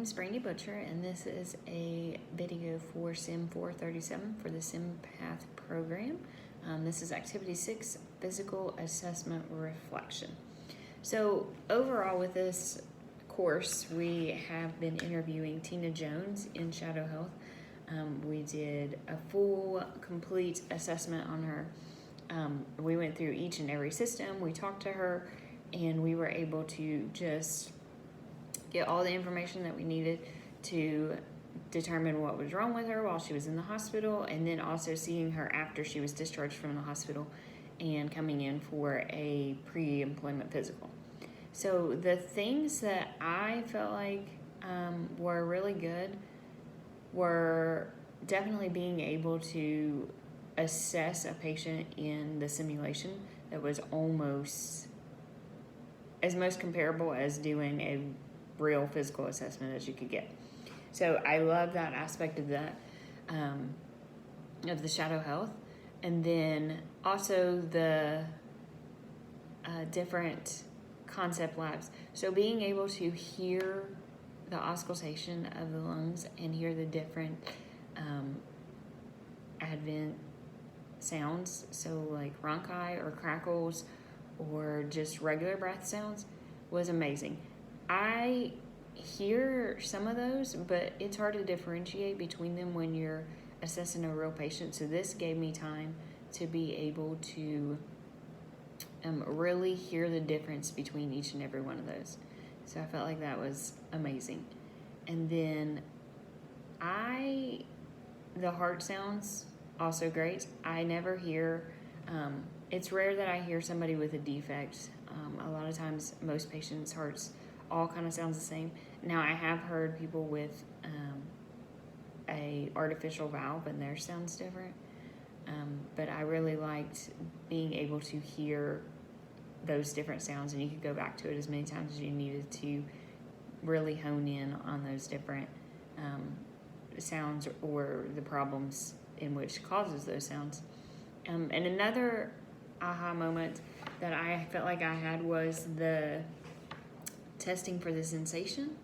is Brandy Butcher, and this is a video for SIM 437 for the SIMPATH program. This is Activity 6, Physical Assessment Reflection. So overall with this course, we have been interviewing Tina Jones in Shadow Health. We did a full, complete assessment on her. We went through each and every system, we talked to her, and we were able to just get all the information that we needed to determine what was wrong with her while she was in the hospital, and then also seeing her after she was discharged from the hospital and coming in for a pre-employment physical. So the things that I felt like were really good were definitely being able to assess a patient in the simulation that was almost as most comparable as doing a real physical assessment as you could get. So I love that aspect of that, of the Shadow Health. And then also the different concept labs. So being able to hear the auscultation of the lungs and hear the different advent sounds, so like rhonchi or crackles or just regular breath sounds, was amazing. I hear some of those, but it's hard to differentiate between them when you're assessing a real patient. So this gave me time to be able to really hear the difference between each and every one of those. So I felt like that was amazing. And then the heart sounds, also great. I never hear, it's rare that I hear somebody with a defect. A lot of times most patients' hearts all kind of sounds the same. Now I have heard people with a artificial valve and theirs sounds different, but I really liked being able to hear those different sounds, and you could go back to it as many times as you needed to really hone in on those different sounds or the problems in which causes those sounds. And another aha moment that I felt like I had was the testing for the sensation.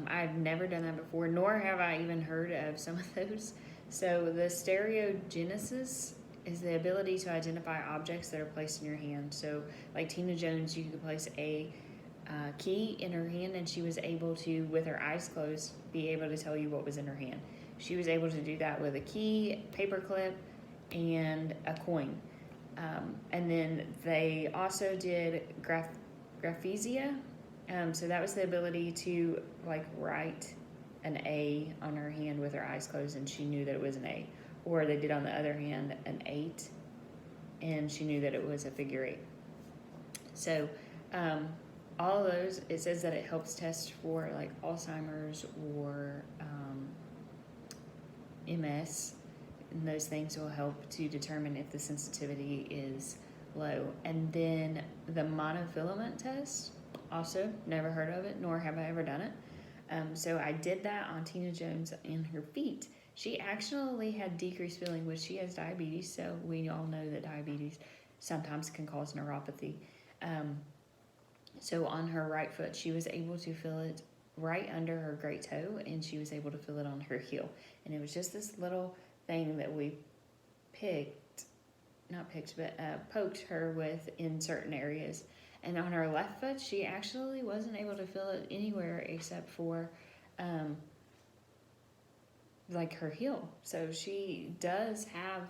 I've never done that before, nor have I even heard of some of those. So the stereogenesis is the ability to identify objects that are placed in your hand. So like Tina Jones, you could place a key in her hand, and she was able to, with her eyes closed, be able to tell you what was in her hand. She was able to do that with a key, paper clip, and a coin. And then they also did graphisia. So that was the ability to like write an A on her hand with her eyes closed, and she knew that it was an A. Or they did on the other hand an 8, and she knew that it was a figure 8. So all of those, it says that it helps test for like Alzheimer's or MS, and those things will help to determine if the sensitivity is low. And then the monofilament test, also never heard of it, nor have I ever done it. So I did that on Tina Jones and her feet. She actually had decreased feeling, which she has diabetes, so we all know that diabetes sometimes can cause neuropathy. So on her right foot, she was able to feel it right under her great toe, and she was able to feel it on her heel. And it was just this little thing that we poked her with in certain areas. And on her left foot, she actually wasn't able to feel it anywhere except for like her heel. So she does have,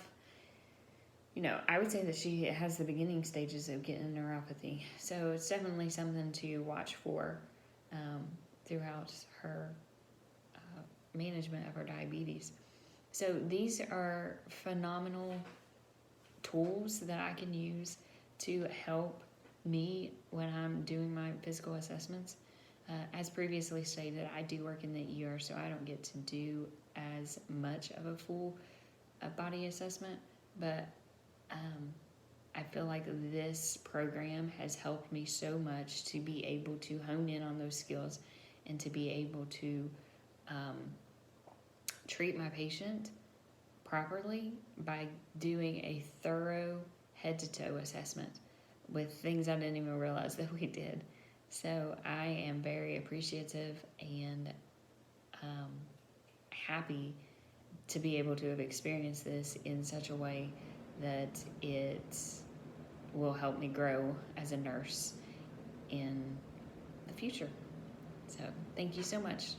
I would say that she has the beginning stages of getting neuropathy. So it's definitely something to watch for throughout her management of her diabetes. So these are phenomenal tools that I can use to help me when I'm doing my physical assessments. As previously stated, I do work in the ER, so I don't get to do as much of a full body assessment, but I feel like this program has helped me so much to be able to hone in on those skills and to be able to treat my patient properly by doing a thorough head-to-toe assessment with things I didn't even realize that we did. So I am very appreciative and happy to be able to have experienced this in such a way that it will help me grow as a nurse in the future. So thank you so much.